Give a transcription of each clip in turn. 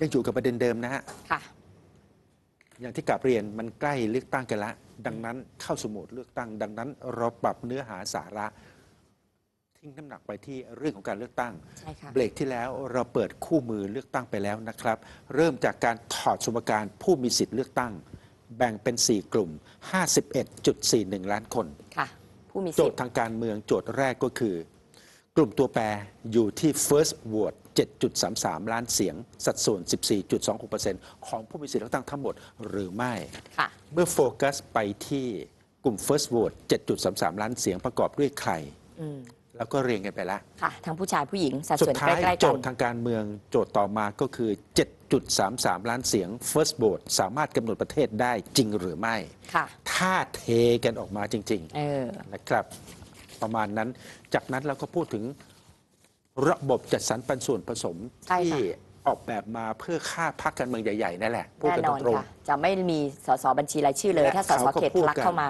ยังอยู่กับประเด็นเดิมนะฮะค่ะอย่างที่กลับเรียนมันใกล้เลือกตั้งกันละดังนั้นเข้าสู่โหมดเลือกตั้งดังนั้นเราปรับเนื้อหาสาระทิ้งน้ำหนักไปที่เรื่องของการเลือกตั้งใช่ค่ะเบรกที่แล้วเราเปิดคู่มือเลือกตั้งไปแล้วนะครับเริ่มจากการถอดสมการผู้มีสิทธิ์เลือกตั้งแบ่งเป็น4กลุ่ม 51.41 ล้านคนค่ะผู้มีโจสิทธิ์ทย์ทางการเมืองโจทย์แรกก็คือกลุ่มตัวแปรอยู่ที่ first vote 7.33 ล้านเสียงสัดส่วน 14.26% ของผู้มีสิทธิเลือกตั้งทั้งหมดหรือไม่ค่ะเมื่อโฟกัสไปที่กลุ่ม first vote 7.33 ล้านเสียงประกอบด้วยใครแล้วก็เรียงกันไปแล้วค่ะทั้งผู้ชายผู้หญิงสัดสุดส่วนใกท้ายล้ๆกันโจทย์ทางการเมืองโจทย์ต่อมาก็คือ 7.33 ล้านเสียง first vote สามารถกำหนดประเทศได้จริงหรือไม่ค่ะถ้าเทกันออกมาจริงๆนะครับประมาณนั้นจากนั้นเราก็พูดถึงระบบจัดสรรปันส่วนผสมที่ออกแบบมาเพื่อฆ่าพรรคการเมืองใหญ่ๆนั่นแหละพูดกันตรงๆจะไม่มีสสบัญชีรายชื่อเลยถ้าสสเขตทะลักเข้ามา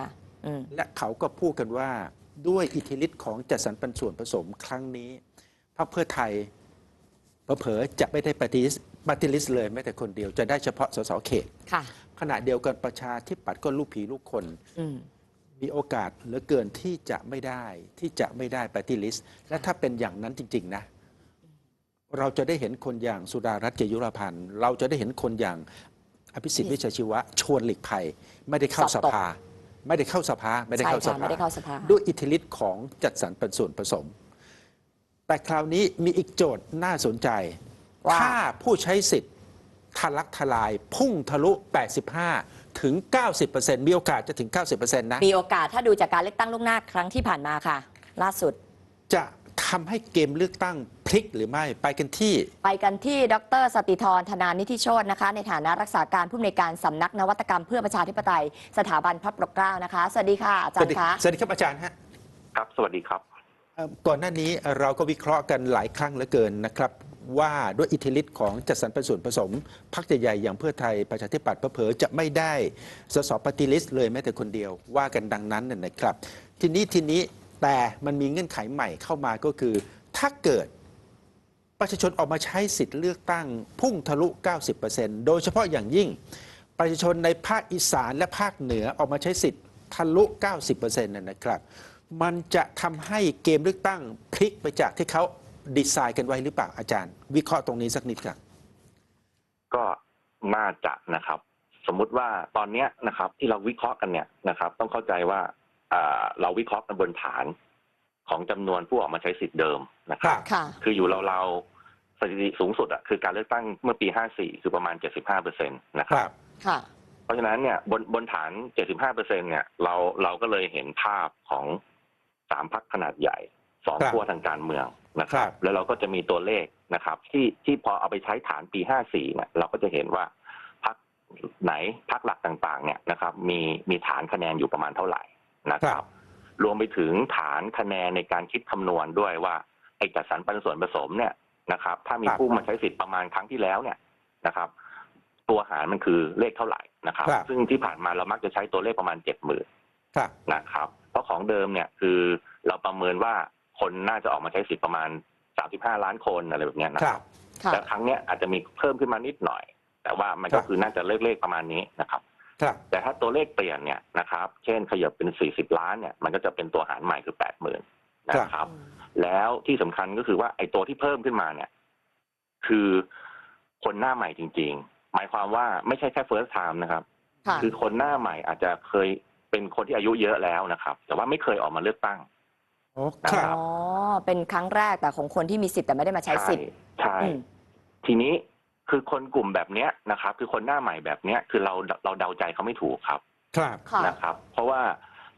และเขาก็พูดกันว่าด้วยอิทธิฤทธิ์ของจัดสรรปันส่วนผสมครั้งนี้พรรคเพื่อไทยเผลอๆจะไม่ได้ปฏิริษีเลยแม้แต่คนเดียวจะได้เฉพาะสสเขตขณะเดียวกันประชาธิปัตย์ก็ลูกผีลูกคนมีโอกาสเหลือเกินที่จะไม่ได้ปฏิริษีและถ้าเป็นอย่างนั้นจริงๆนะเราจะได้เห็นคนอย่างสุดารัตน์ เกยุราพันธ์เราจะได้เห็นคนอย่างอภิสิทธิ์ เวชชชีวะชวนหลีกภัยไม่ได้เข้าสภาด้วยอิทธิฤทธิ์ของจัดสรรปันส่วนผสมแต่คราวนี้มีอีกโจทย์น่าสนใจถ้าผู้ใช้สิทธิ์ทะลักทลายพุ่งทะลุ 85 ถึง 90% มีโอกาสจะถึง 90% นะมีโอกาสถ้าดูจากการเลือกตั้งล่วงหน้าครั้งที่ผ่านมาค่ะล่าสุดจะทำให้เกมเลือกตั้งพลิกหรือไม่ไปกันที่ดร.สติธร ธนานิธิโชตินะคะในฐานะรักษาการผู้อำนวยการสำนักนวัตกรรมเพื่อประชาธิปไตยสถาบันพระปกเกล้านะคะสวัสดีค่ะอาจารย์คะสวัสดีครับอาจารย์ฮะครับสวัสดีครับก่อนหน้านี้เราก็วิเคราะห์กันหลายครั้งเหลือเกินนะครับว่าด้วยอิทธิฤทธิ์ของจัดสรรปันส่วนผสมพรรคใหญ่ๆอย่างเพื่อไทยประชาธิปัตย์เผลอๆจะไม่ได้สสปฏิริษีเลยแม้แต่คนเดียวว่ากันดังนั้นนะครับทีนี้แต่มันมีเงื่อนไขใหม่เข้ามาก็คือถ้าเกิดประชาชนออกมาใช้สิทธิ์เลือกตั้งพุ่งทะลุ 90% โดยเฉพาะอย่างยิ่งประชาชนในภาคอีสานและภาคเหนือออกมาใช้สิทธิ์ทะลุ 90% นะครับมันจะทำให้เกมเลือกตั้งพลิกไปจากที่เขาดีไซน์กันไว้หรือเปล่าอาจารย์วิเคราะห์ตรงนี้สักนิดครับก็น่าจะนะครับสมมุติว่าตอนนี้นะครับที่เราวิเคราะห์กันเนี่ยนะครับต้องเข้าใจว่าเราวิเคราะห์กันบนฐานของจำนวนผู้ออกมาใช้สิทธิ์เดิมนะครับคืออยู่เราสถิติสูงสุดอ่ะคือการเลือกตั้งเมื่อปี 54 คือประมาณ 75% นะครับเพราะฉะนั้นเนี่ยบนฐาน 75% เนี่ยเราก็เลยเห็นภาพของ3พรรคขนาดใหญ่2ขั้วทางการเมืองนะครับแล้วเราก็จะมีตัวเลขนะครับที่พอเอาไปใช้ฐานปี 54 เนี่ยเราก็จะเห็นว่าพรรคไหนพรรคหลักต่างๆเนี่ยนะครับมีฐานคะแนนอยู่ประมาณเท่าไหร่นะครับรวมไปถึงฐานคะแนนในการคิดคำนวณด้วยว่าไอ้จัดสรรปันส่วนผสมเนี่ยนะครับถ้ามีผู้มาใช้สิทธิ์ประมาณครั้งที่แล้วเนี่ยนะครับตัวหารมันคือเลขเท่าไหร่นะครับซึ่งที่ผ่านมาเรามักจะใช้ตัวเลขประมาณ 70,000 นะครับเพราะของเดิมเนี่ยคือเราประเมินว่าคนน่าจะออกมาใช้สิทธิ์ประมาณ35 ล้านคนอะไรแบบนี้นะครับแต่ครั้งนี้อาจจะมีเพิ่มขึ้นมานิดหน่อยแต่ว่ามันก็คือน่าจะเลขประมาณนี้นะครับแต่ถ้าตัวเลขเปลี่ยนเนี่ยนะครับเช่นขยับเป็น40 ล้านเนี่ยมันก็จะเป็นตัวหารใหม่คือ 80,000 นะครับแล้วที่สำคัญก็คือว่าไอ้ตัวที่เพิ่มขึ้นมาเนี่ยคือคนหน้าใหม่จริงๆหมายความว่าไม่ใช่แค่ first time นะครับคือคนหน้าใหม่อาจจะเคยเป็นคนที่อายุเยอะแล้วนะครับแต่ว่าไม่เคยออกมาเลือกตั้งนะครับเป็นครั้งแรกแต่ของคนที่มีสิทธิ์แต่ไม่ได้มาใช้สิทธิ์ใช่ทีนี้คือคนกลุ่มแบบนี้นะครับคือคนหน้าใหม่แบบนี้คือเราเดาใจเขาไม่ถูกครับนะครับเพราะว่า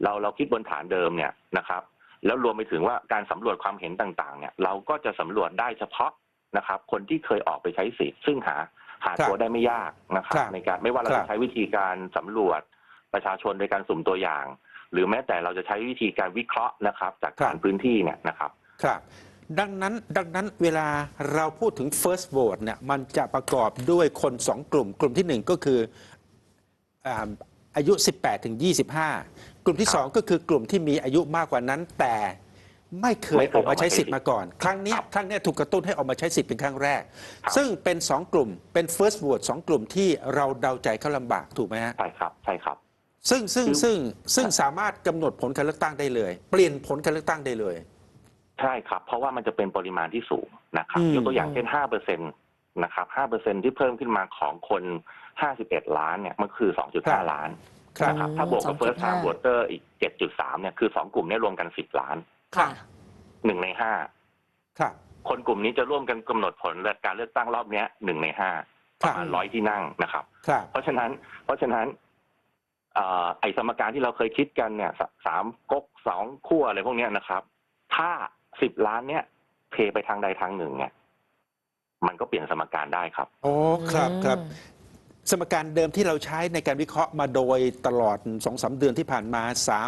เราคิดบนฐานเดิมเนี่ยนะครับแล้วรวมไปถึงว่าการสำรวจความเห็นต่างๆเนี่ยเราก็จะสำรวจได้เฉพาะนะครับคนที่เคยออกไปใช้สิทธิ์ซึ่งหาตัวได้ไม่ยากนะครับในการไม่ว่าเราจะใช้วิธีการสำรวจประชาชนโดยการสุ่มตัวอย่างหรือแม้แต่เราจะใช้วิธีการวิเคราะห์นะครับจากฐานพื้นที่เนี่ยนะครับดังนั้นเวลาเราพูดถึง first vote เนี่ยมันจะประกอบด้วยคน2 กลุ่มกลุ่มที่1ก็คืออายุ18 ถึง 25กลุ่มที่2ก็คือกลุ่มที่มีอายุมากกว่านั้นแต่ ไม่เคยออกมาใช้สิทธิ์มาก่อน ครั้งเนี้ยถูกกระตุ้นให้ออกมาใช้สิทธิ์เป็นครั้งแรก ซึ่งเป็น2 กลุ่มเป็น first vote 2 กลุ่มที่เราเดาใจเขาลำบากถูกไหมฮะ ใช่ครับใช่ครับ ซึ่งสามารถกำหนดผลการเลือกตั้งได้เลย เปลี่ยนผลการเลือกตั้งได้เลย ใช่ครับเพราะว่ามันจะเป็นปริมาณที่สูงนะครับยกตัวอย่างเช่น 5%นะครับ 5% ที่เพิ่มขึ้นมาของคน51 ล้านเนี่ยมันคือ 2.5 ล้านนะครับถ้าบวกกับ first time voter อีก 7.3 เนี่ยคือ2 กลุ่มนี้รวมกัน10 ล้าน ค่ะ 1 ใน 5 ครับ คนกลุ่มนี้จะร่วมกันกำหนดผลการเลือกตั้งรอบนี้1 ใน 5 ประมาณ100 ที่นั่งนะครับ ครับ เพราะฉะนั้นไอ้สมการที่เราเคยคิดกันเนี่ย3 ก๊ก 2 ขั้วอะไรพวกนี้นะครับ ถ้า10 ล้านเนี่ยเทไปทางใดทางหนึ่งเนี่ยมันก็เปลี่ยนสมการได้ครับ โอ้ครับสมการเดิมที่เราใช้ในการวิเคราะห์มาโดยตลอด 2-3 เดือนที่ผ่านมา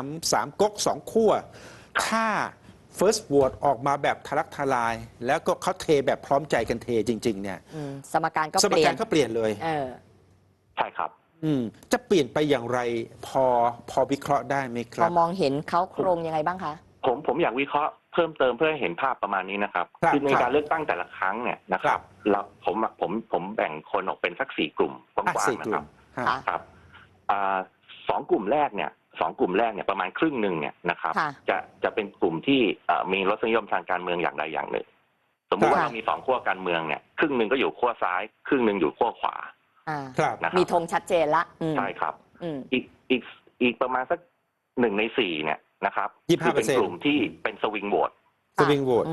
3ก๊ก2 ขั้วถ้า first vote ออกมาแบบทะลักทลาย แล้วก็เขาเทแบบพร้อมใจกันเทจริง ๆ เนี่ย สมการก็ ส เป ม ลี่ย กาน รก็เปลี่ยนเลย ใช่ครับ จะเปลี่ยนไปอย่างไรพอวิเคราะห์ได้ไหมค พ รั อบ มองเห็นเขาโครงยังไงบ้างคะ ผมอยากวิเคราะห์เพิ่มเติมเพื่อให้เห็นภาพประมาณนี้นะครับ ครับ คือใน ครั การ บ เลือกตั้งแต่ละครั้งเนี่ยนะครับแล้วผมแบ่งคนออกเป็นสัก4 กลุ่มกว้างๆ 4 ก นะ ลุ่ ครั ม บ ฮะ ครับ2 กลุ่มแรกเนี่ยประมาณครึ่งหนึ่งเนี่ยนะครับ ค่ะ จะเป็นกลุ่มที่มีรสนิยมทางการเมืองอย่างใดอย่างหนึ่ง สมมุติว่า ค่ะ เรามี2 ขั้วการเมืองเนี่ยครึ่งหนึ่งก็อยู่ขั้วซ้ายครึ่งหนึ่งอยู่ขั้วขวา ครับ นะครับ มีธงชัดเจนละ ใช่ครับ อืม อีกประมาณสัก1 ใน 4เนี่ยนะครับ 25% คือเป็นกลุ่มที่เป็นสวิงโหวต สวิงโหวต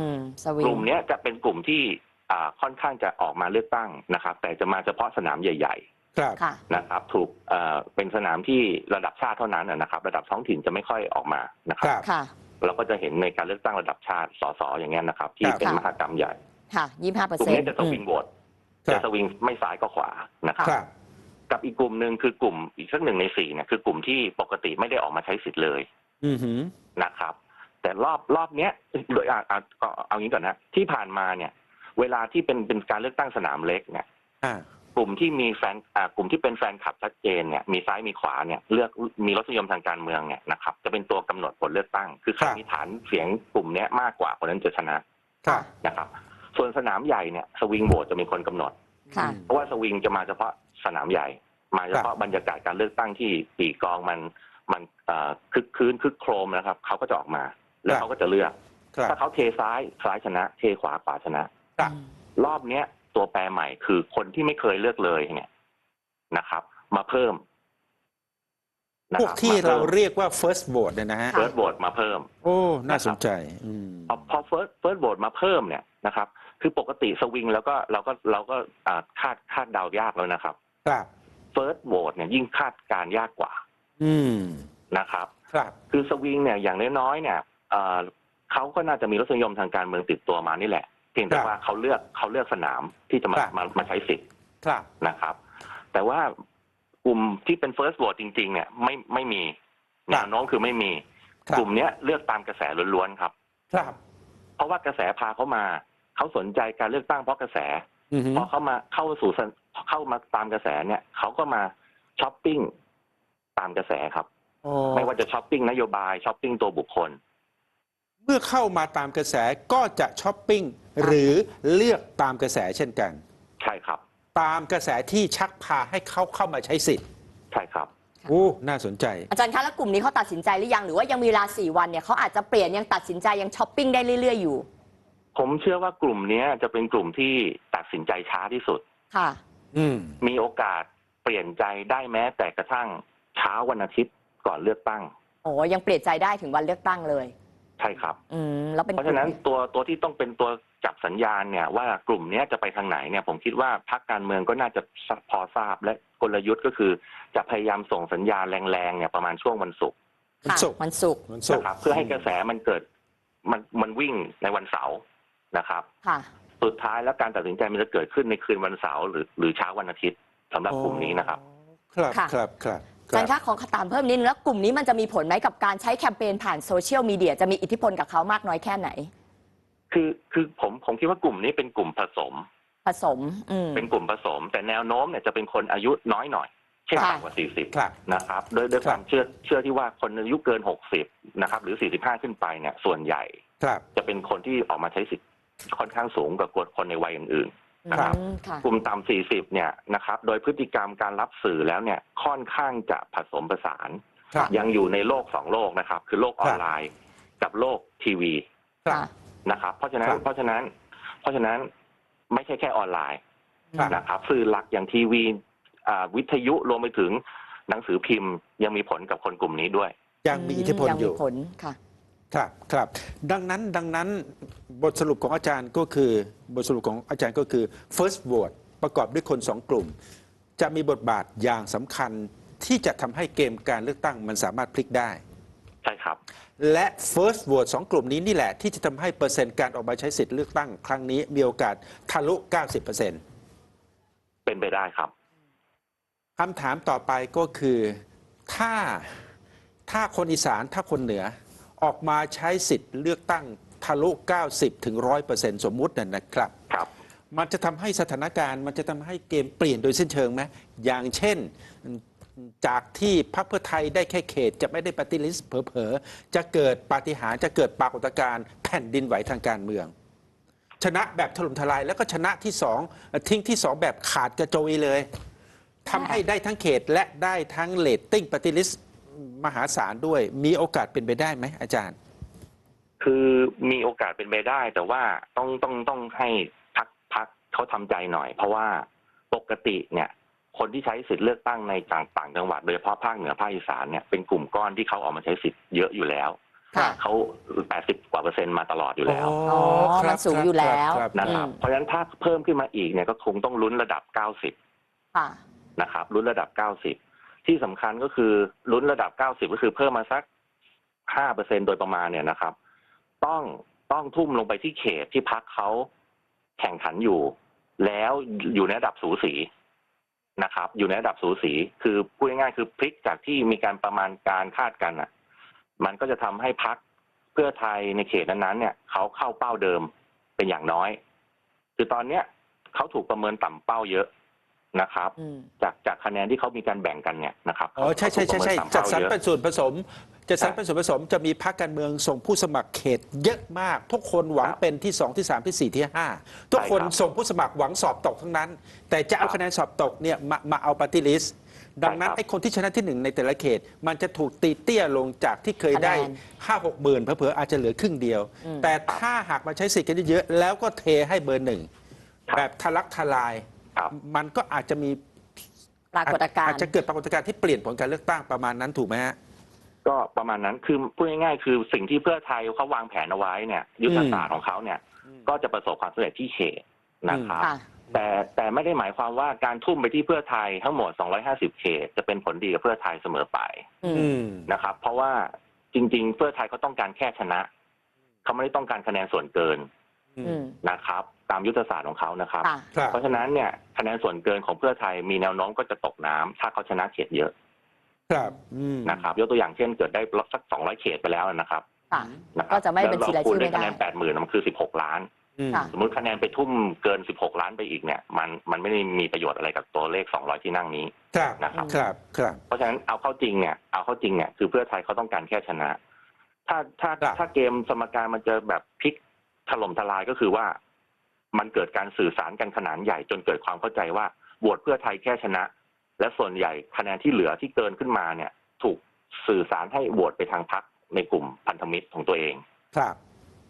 สวิ ก ง ลุ่มเนี้ยจะเป็นกลุ่มที่ค่อนข้างจะออกมาเลือกตั้งนะครับ แต่จะมาเฉพาะสนามใหญ่ ครับ ค่ะ ๆนะครับถูกเป็นสนามที่ระดับชาติเท่านั้นนะครับ ระดับท้องถิ่นจะไม่ค่อยออกมานะค ครับ รับ ค่ะ เราก็จะเห็นในการเลือกตั้งระดับชาติสสอย่างเงี้ยนะครับ ที่เป็น ค่ะ มหกรรมใหญ่ ค่ะ 25% กลุ่มนี้จะสวิงโหวต ครั จะ บ สวิงไม่ซ้ายก็ขวานะค ครับ รับ กับอีกกลุ่มหนึ่งคือกลุ่มอีกสัก1 ใน 4เนี่ยคือกลุ่มที่ปกติไม่ได้ออกมาใช้สิทธิ์เลย อือหือ นะครับ แต่รอบเนี้ยโดยก็เอางี้ก่อนนะที่ผ่านมาเนี่ยเวลาที่เป็นการเลือกตั้งสนามเล็กเนี่ย กลุ่มที่มีกลุ่มที่เป็นแฟนคลับชัดเจนเนี่ยมีซ้ายมีขวาเนี่ยเลือกมีรสนิยมทางการเมืองเนี่ยนะครับจะเป็นตัวกำหนดผลเลือกตั้ง คือใคร ครับ มีฐานเสียงกลุ่มเนี้ยมากกว่าคนนั้นจะชนะครับ นะครับ ส่วนสนามใหญ่เนี่ยสวิงโหวตจะมีคนกำหนด ค่ะ เพราะว่าสวิงจะมาเฉพาะสนามใหญ่ มาเฉพาะบรรยากาศการเลือกตั้งที่ปีกองมันคึกคืนคึกโครมนะครับเขาก็จะออกมา แล้วเขาก็จะเลือก ครับ ถ้าเขาเทซ้ายชนะ เทขวาชนะ ครับ รอบเนี้ยตัวแปรใหม่คือคนที่ไม่เคยเลือกเลยเนี่ยนะครับ มาเพิ่มนะ พวก ครับ ที่เราเรียกว่า first vote เนี่ยนะฮะ เฟิร์สโหวตมาเพิ่ม โอ้ น่าสนใจ พอเฟิร์สโหวตมาเพิ่มเนี่ยนะครับ คือปกติสวิงแล้วก็เราก็คาดเดายากแล้วนะครับ ครับ เฟิร์สโหวตเนี่ยยิ่งคาดการยากกว่า อืม นะครับ ครับ คือสวิงเนี่ยอย่างน้อยๆเนี่ยเขาก็น่าจะมีรสนิยมทางการเมืองติดตัวมานี่แหละเพียงแต่ว่าเขาเลือกสนามที่จะมาใช้สิทธิ์ ครับ นะครับ แต่ว่ากลุ่มที่เป็น first vote จริงๆเนี่ยไม่มีแนวโน้มคือไม่มี ครับ กลุ่มเนี้ยเลือกตามกระแสล้วนๆครับ ครับ เพราะว่ากระแสพาเขามาเขาสนใจการเลือกตั้งเพราะกระแส อือหือ พอเข้ามาตามกระแสเนี่ยเขาก็มาช้อปปิ้งตามกระแสครับ ไม่ว่าจะช้อปปิ้งนโยบายช้อปปิ้งตัวบุคคล เมื่อเข้ามาตามกระแสก็จะช้อปปิ้งหรือเลือกตามกระแสเช่นกัน ใช่ครับ ตามกระแสที่ชักพาให้เขาเข้ามาใช้สิทธิ์ ใช่ครับ โอ้ น่าสนใจ อาจารย์คะแล้วกลุ่มนี้เขาตัดสินใจหรือยังหรือว่ายังมีเวลา4 วันเนี่ยเขาอาจจะเปลี่ยนยังตัดสินใจยังช้อปปิ้งได้เรื่อยๆอยู่ ผมเชื่อว่ากลุ่มเนี้ยจะเป็นกลุ่มที่ตัดสินใจช้าที่สุด ค่ะ อืม มีโอกาสเปลี่ยนใจได้แม้แต่กระทั่งเช้าวันอาทิตย์ก่อนเลือกตั้ง โอ้ยังเปลี่ยนใจได้ถึงวันเลือกตั้งเลย ใช่ครับ แล้วเป็น เพราะฉะนั้นตัวที่ต้องเป็นตัวจับสัญญาณเนี่ยว่ากลุ่มนี้จะไปทางไหนเนี่ยผมคิดว่าพรรคการเมืองก็น่าจะพอทราบและกลยุทธ์ก็คือจะพยายามส่งสัญญาณแรงๆเนี่ยประมาณช่วงวันศุกร์ ค่ะวันศุกร์ วันศุก นะ ร์ ครับเพื่อให้กระแสมันเกิดมันวิ่งในวันเสาร์นะครับ ค่ะ สุดท้ายแล้วการตัดสินใจมันจะเกิดขึ้นในคืนวันเสาร์หรือเช้าวันอาทิตย์สำหรับกลุ่มนี้นะครับ ครับ ค่ะ ครับครับ อาจารย์คะขอถามเพิ่มนิดนึงแล้วกลุ่มนี้มันจะมีผลไหมกับการใช้แคมเปญผ่านโซเชียลมีเดียจะมีอิทธิพลกับเขามากน้อยแค่ไหน คือผมคิดว่ากลุ่มนี้เป็นกลุ่มผสม ผสม เป็นกลุ่มผสม แต่แนวโน้มเนี่ยจะเป็นคนอายุน้อยหน่อยเช่นต่ำกว่า ครับ 40นะครับโดยความเชื่อที่ว่าคนอายุเกิน60นะครับหรือ45ขึ้นไปเนี่ยส่วนใหญ่ ครับ จะเป็นคนที่ออกมาใช้สิทธิ์ค่อนข้างสูงกว่าคนในวัยอื่นๆนะครับ ค่ะ กลุ่มต่ำ40เนี่ยนะครับโดยพฤติกรรมการรับสื่อแล้วเนี่ยค่อนข้างจะผสมผสาน ครับ ยังอยู่ในโลก2โลกนะครับ คือโลกออนไลน์กับโลกทีวี ครับ นะครับเพราะฉะนั้ คน รับ เพราะฉะนั้นไม่ใช่แค่ออนไลน์ ครับ นะครับสื่อหลักอย่างทีวีวิทยุรวมไปถึงหนังสือพิมพ์ยังมีผลกับคนกลุ่มนี้ด้วย ยังมีอิทธิพล ยัง อ มี ยู่ ผลค่ะ ครับครับดังนั้นบทสรุปของอาจารย์ก็คือบทสรุปของอาจารย์ก็คือ first vote ประกอบด้วยคนสองกลุ่ม จะมีบทบาทอย่างสำคัญที่จะทำให้เกมการเลือกตั้งมันสามารถพลิกได้ ใช่ครับ และ first vote สองกลุ่มนี้นี่แหละที่จะทำให้เปอร์เซ็นต์การออกมาใช้สิทธิ์เลือกตั้งครั้งนี้มีโอกาสทะลุ 90% เป็นไปได้ครับ คำถามต่อไปก็คือถ้าคนอีสานถ้าคนเหนือออกมาใช้สิทธิ์เลือกตั้งทะลุ 90 ถึง 100% สมมุตินะครับ ครับ มันจะทำให้สถานการณ์มันจะทำให้เกมเปลี่ยนโดยสิ้นเชิงไหมอย่างเช่นจากที่พรรคเพื่อไทยได้แค่เขตจะไม่ได้ปฏิริษีเผลอๆจะเกิดปาฏิหาริย์จะเกิดปรากฏการณ์แผ่นดินไหวทางการเมือง ชนะแบบถล่มทลายแล้วก็ชนะที่สองทิ้งที่สองแบบขาดกระโจยเลยทำให้ได้ทั้งเขตและได้ทั้งเรตติ้งปฏิริษีมหาศาลด้วยมีโอกาสเป็นไปได้ไหมอาจารย์ คือมีโอกาสเป็นไปได้ แต่ว่าต้องให้พักเขาทำใจหน่อย เพราะว่าปกติเนี่ยคนที่ใช้สิทธิ์เลือกตั้งในต่างจังหวัดโดยเฉพาะภาคเหนือภาคอีสานเนี่ยเป็นกลุ่มก้อนที่เขาออกมาใช้สิทธิ์เยอะอยู่แล้ว ค่ะ เขา80 กว่า% มาตลอดอยู่แล้ว อ๋อมันสูงอยู่แล้ว นะครับเพราะฉะนั้นถ้าเพิ่มขึ้นมาอีกเนี่ยก็คงต้องลุ้นระดับ 90 ค่ะ นะครับลุ้นระดับ 90 ที่สำคัญก็คือลุ้นระดับ 90 ก็คือเพิ่มมาสัก 5% โดยประมาณเนี่ยนะครับต้องทุ่มลงไปที่เขตที่พรรคเขาแข่งขันอยู่ แล้วอยู่ในระดับสูสีนะครับอยู่ในระดับสูสีคือพูดง่ายๆคือพลิกจากที่มีการประมาณการคาดกันอ่ะมันก็จะทำให้พรรคเพื่อไทยในเขตนั้นๆเนี่ยเขาเข้าเป้าเดิมเป็นอย่างน้อยคือตอนเนี้ยเขาถูกประเมินต่ำเป้าเยอะนะครับจากคะแนนที่เขามีการแบ่งกันเนี่ยนะครับ อ๋อใช่จัดสรรเป็นส่วนผสมจะมีพรรคการเมืองส่งผู้สมัครเขตเยอะมาก ทุกคนหวังเป็นที่ 2 ที่ 3 ที่ 4 ที่ 5 ทุกคนส่งผู้สมัครหวังสอบตกทั้งนั้น แต่จะเอาคะแนนสอบตกเนี่ยมาเอาปาร์ตี้ลิสต์ดังนั้นไอ้คนที่ชนะที่ 1 ในแต่ละเขต มันจะถูกตีเตี้ยลงจากที่เคยได้ 5-6 หมื่นเผลอๆอาจจะเหลือครึ่งเดียว แต่ถ้าหากมาใช้สิทธิ์กันเยอะๆแล้วก็เทให้เบอร์หนึ่งแบบทะลักทลายมันก็อาจจะมี ปรากฏการณ์ อาจจะเกิดปรากฏการณ์ที่เปลี่ยนผลการเลือกตั้งประมาณนั้นถูกไหมฮะ ก็ประมาณนั้นคือพูดง่ายๆคือสิ่งที่เพื่อไทยเขาวางแผนเอาไว้เนี่ยยุทธศาสตร์ของเขาเนี่ยก็จะประสบความสำเร็จที่เขตนะครับแต่ไม่ได้หมายความว่าการทุ่มไปที่เพื่อไทยทั้งหมด250เขตจะเป็นผลดีกับเพื่อไทยเสมอไปนะครับเพราะว่าจริงๆเพื่อไทยเขาต้องการแค่ชนะเขาไม่ได้ต้องการคะแนนส่วนเกินนะครับตามยุทธศาสตร์ของเขานะครับเพราะฉะนั้นเนี่ยคะแนนส่วนเกินของเพื่อไทยมีแนวโน้มก็จะตกน้ำถ้าเขาชนะเขตเยอะนะครับยกตัวอย่างเช่นเกิดได้สัก200เขตไปแล้วนะครับก็จะไม่เป็นบัญชีรายชื่อไม่ได้คะแนน 80,000 มันคือ16 ล้านสมมติคะแนนไปทุ่มเกิน16 ล้านไปอีกเนี่ยมันไม่ได้มีประโยชน์อะไรกับตัวเลข200ที่นั่งนี้นะครับเพราะฉะนั้นเอาเข้าจริงเนี่ยคือเพื่อไทยเขาต้องการแค่ชนะถ้าเกมสมการมันจะแบบพลิกถล่มทลายก็คือว่ามันเกิดการสื่อสารกันขนาดใหญ่จนเกิดความเข้าใจว่าโหวตเพื่อไทยแค่ชนะและส่วนใหญ่คะแนนที่เหลือที่เกินขึ้นมาเนี่ยถูกสื่อสารให้โหวตไปทางพรรคในกลุ่มพันธมิตรของตัวเอง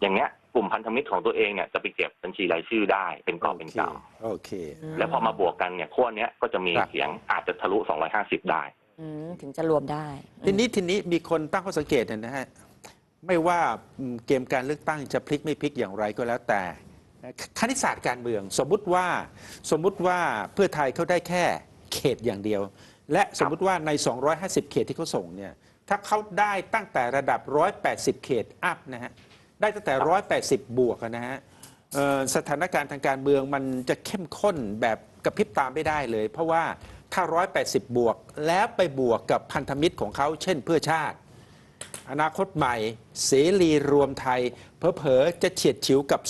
อย่างเนี้ยกลุ่มพันธมิตรของตัวเองเนี่ยจะไปเก็บบัญชีรายชื่อได้เป็นกอบเป็นกำโอเคแล้วพอมาบวกกันเนี่ยขั้วเนี้ยก็จะมีเสียงอาจจะทะลุ250ได้ถึงจะรวมได้ทีนี้มีคนตั้งข้อสังเกตนะฮะไม่ว่าเกมการเลือกตั้งจะพลิกไม่พลิกอย่างไรก็แล้วแต่คณิตศาสตร์การเมืองสมมุติว่าเพื่อไทยเขาได้แค่เขตอย่างเดียวและสมมุติว่าใน250เขตที่เขาส่งเนี่ยถ้าเขาได้ตั้งแต่ระดับ180เขตอัพนะฮะได้ตั้งแต่180บวกนะฮะสถานการณ์ทางการเมืองมันจะเข้มข้นแบบกระพริบตาไม่ได้เลยเพราะว่าถ้า180บวกแล้วไปบวกกับพันธมิตรของเขาเช่นเพื่อชาติอนาคตใหม่เสรีรวมไทยเผลอๆจะเฉียดฉิวกับ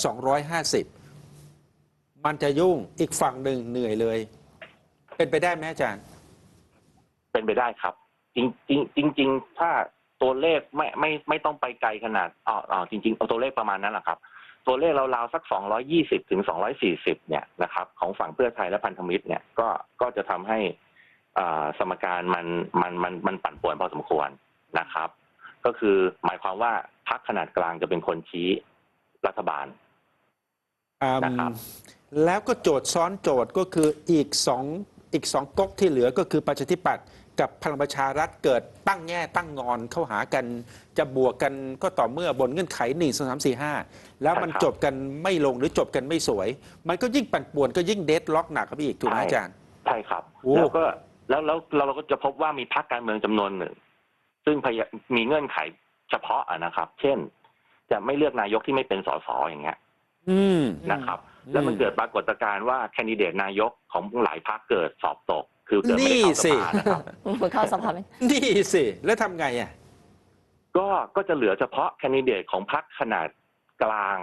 250มันจะยุ่งอีกฝั่งหนึ่งเหนื่อยเลยเป็นไปได้ไหมอาจารย์เป็นไปได้ครับจริงถ้า ตัวเลขไม่ต้องไปไกลขนาดจริงๆเอาตัวเลขประมาณนั้นแหละครับตัวเลขราวๆสัก220ถึง240เนี่ยนะครับของฝั่งเพื่อไทยและพันธมิตรเนี่ยก็จะทำให้สมการมันปั่นป่วนพอสมควรนะครับก็คือหมายความว่าพรรคขนาดกลางจะเป็นคนชี้รัฐบาลนะครับแล้วก็โจทย์ซ้อนโจทย์ก็คืออีกสองก๊กที่เหลือก็คือประชาธิปัตย์กับพลังประชารัฐเกิดตั้งแง่ตั้งงอนเข้าหากันจะบวกกันก็ต่อเมื่อบนเงื่อนไข1 2 3 4 5แล้วมันจบกันไม่ลงหรือจบกันไม่สวยมันก็ยิ่งปั่นป่วนก็ยิ่งเดดล็อกหนักครับพี่อีกถูกไหมอาจารย์ใช่ครับแล้วเราก็จะพบว่ามีพรรคการเมืองจำนวนหนึ่งซึ่งมีเงื่อนไขเฉพาะนะครับเช่นจะไม่เลือกนายกที่ไม่เป็นสสอย่างเงี้ยนะครับแล้วมันเกิดปรากฏการณ์ว่าแคนดิเดตนายกของหลายพรรคเกิดสอบตกคือเกิดไม่ได้เข้าสภานะครับเข้าสภานี่สิแล้วทำไงอ่ะก็จะเหลือเฉพาะแคนดิเดตของพรรคขนาดกลาง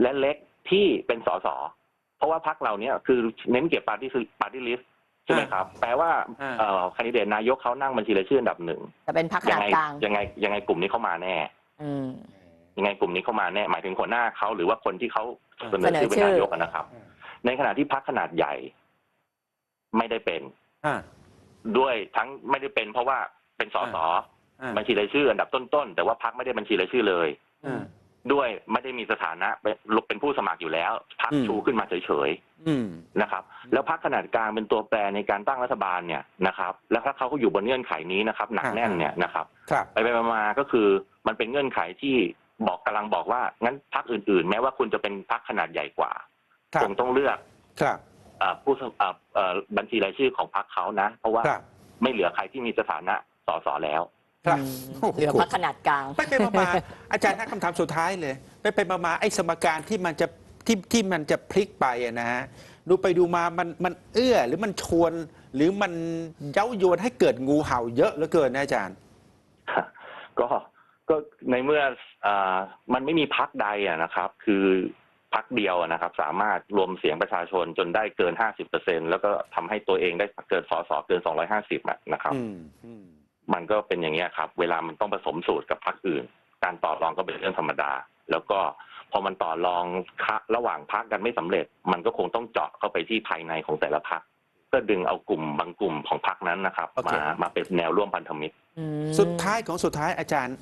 และเล็กที่เป็นสสเพราะว่าพรรคเราเนี่ยคือเน้นเก็บปาร์ตี้ลิสต์ใช่ไหมครับแปลว่าแคนดิเดตนายกเขานั่งบัญชีรายชื่ออันดับหนึ่งจะเป็นพรรคขนาดกลางยังไงกลุ่มนี้เข้ามาแน่ยังไงกลุ่มนี้เข้ามาแน่หมายถึงหัวหน้าเขาหรือว่าคนที่เขาเสนอชื่อเป็นนายกนะครับในขณะที่พรรคขนาดใหญ่ไม่ได้เป็นด้วยทั้งไม่ได้เป็นเพราะว่าเป็นสสบัญชีรายชื่ออันดับต้นๆแต่ว่าพรรคไม่ได้บัญชีรายชื่อเลยด้วยไม่ได้มีสถานะเป็นผู้สมัครอยู่แล้วพรรคชูขึ้นมาเฉยๆนะครับแล้วพรรคขนาดกลางเป็นตัวแปรในการตั้งรัฐบาลเนี่ยนะครับแล้วถ้าเขาก็อยู่บนเงื่อนไขนี้นะครับหนักแน่นเนี่ยนะครับไปมาก็คือมันเป็นเงื่อนไขที่กำลังบอกว่างั้นพรรคอื่นๆแม้ว่าคุณจะเป็นพรรคขนาดใหญ่กว่าคงต้องเลือกผู้บัญชีรายชื่อของพรรคเขานะเพราะว่าไม่เหลือใครที่มีสถานะสสแล้วเหลือพรรคขนาดกลางไปมาอาจารย์นักคำถามสุดท้ายเลยไปมาไอ้สมการที่มันจะพลิกไปนะฮะดูไปดูมามันเอื้อหรือมันชวนหรือมันเย้ายวนให้เกิดงูเห่าเยอะเหลือเกินนะอาจารย์ก็ในเมื่อมันไม่มีพรรคใดนะครับคือพรรคเดียวนะครับสามารถรวมเสียงประชาชนจนได้เกิน 50% แล้วก็ทำให้ตัวเองได้เกินสสเกิน250นะครับมันก็เป็นอย่างนี้ครับเวลามันต้องผสมสูตรกับพรรคอื่นการต่อรองก็เป็นเรื่องธรรมดาแล้วก็พอมันต่อรองระหว่างพรรคกันไม่สำเร็จมันก็คงต้องเจาะเข้าไปที่ภายในของแต่ละพรรคก็ดึงเอากลุ่มบางกลุ่มของพรรคนั้นนะครับมาเป็นแนวร่วมพันธมิตรสุดท้ายอาจารย์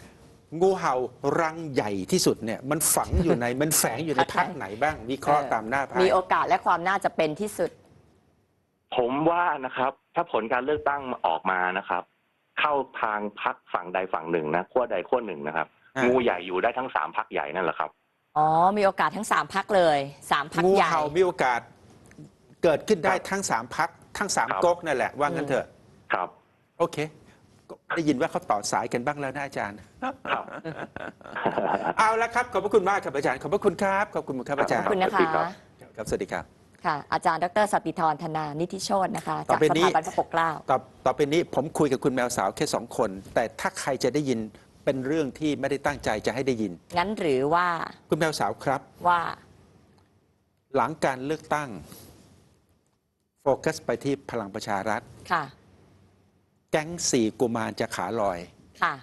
งูเห่ารังใหญ่ที่สุดเนี่ยมันฝังอยู่ในมันแฝงอยู่ในพรรคไหนบ้างวิเคราะห์ตามหน้าไพ่มีโอกาสและความน่าจะเป็นที่สุดผมว่านะครับถ้าผลการเลือกตั้งออกมานะครับเข้าทางพรรคฝั่งใดฝั่งหนึ่งนะขั้วใดขั้วหนึ่งนะครับงูใหญ่อยู่ได้ทั้ง3พรรคใหญ่นั่นแหละครับอ๋อมีโอกาสทั้ง3พรรคเลย3พรรคใหญ่งูเห่ามีโอกาสเกิดขึ้นได้ทั้ง3พรรคทั้ง3ก๊กนั่นแหละว่างั้นเถอะครับโอเคได้ยินว่าเขาต่อสายกันบ้างแล้วนะอาจารย์ครับเอาละครับขอบพระคุณมากครับอาจารย์ขอบพระคุณครับขอบคุณครับอาจารย์ขอบคุณนะคะครับสวัสดีครับค่ะอาจารย์ดร.สัตติธรธนานิธิโชตินะคะจากสถาบันพระปกเกล้าต่อไปนี้ผมคุยกับคุณแมวสาวแค่2 คนแต่ถ้าใครจะได้ยินเป็นเรื่องที่ไม่ได้ตั้งใจจะให้ได้ยินงั้นหรือว่าคุณแมวสาวครับว่าหลังการเลือกตั้งโฟกัสไปที่พลังประชารัฐค่ะแก๊ง4กุมารจะขาลอยค่ะ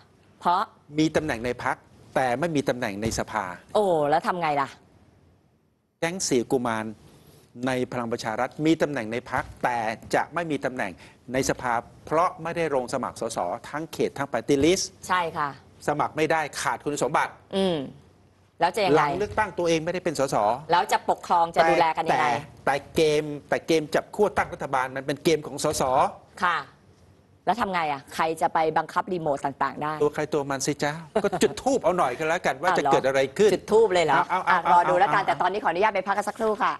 เพราะมีตำแหน่งในพรรคแต่ไม่มีตำแหน่งในสภาโอ้แล้วทำไงล่ะแก๊ง4กุมารในพลังประชารัฐมีตำแหน่งในพรรคแต่จะไม่มีตำแหน่งในสภาเพราะไม่ได้ลงสมัครสสทั้งเขตทั้งปาร์ตี้ลิสต์ใช่ค่ะสมัครไม่ได้ขาดคุณสมบัติแล้วจะยังไงหลังเลือกตั้งตัวเองไม่ได้เป็นสสแล้วจะปกครองจะดูแลกันยังไงแต่เกมจับขั้วตั้งรัฐบาลมันเป็นเกมของสสค่ะแล้วทำไงใครจะไปบังคับรีโมทต่างๆได้ตัวใครตัวมันสิจ้าก็จุดทูบเอาหน่อยกันแล้วกันว่าจะเกิดอะไรขึ้นจุดทูบเลยเหรอรอดูแล้วกันแต่ตอนนี้ขออนุญาตไปพักกันสักครู่ค่ะ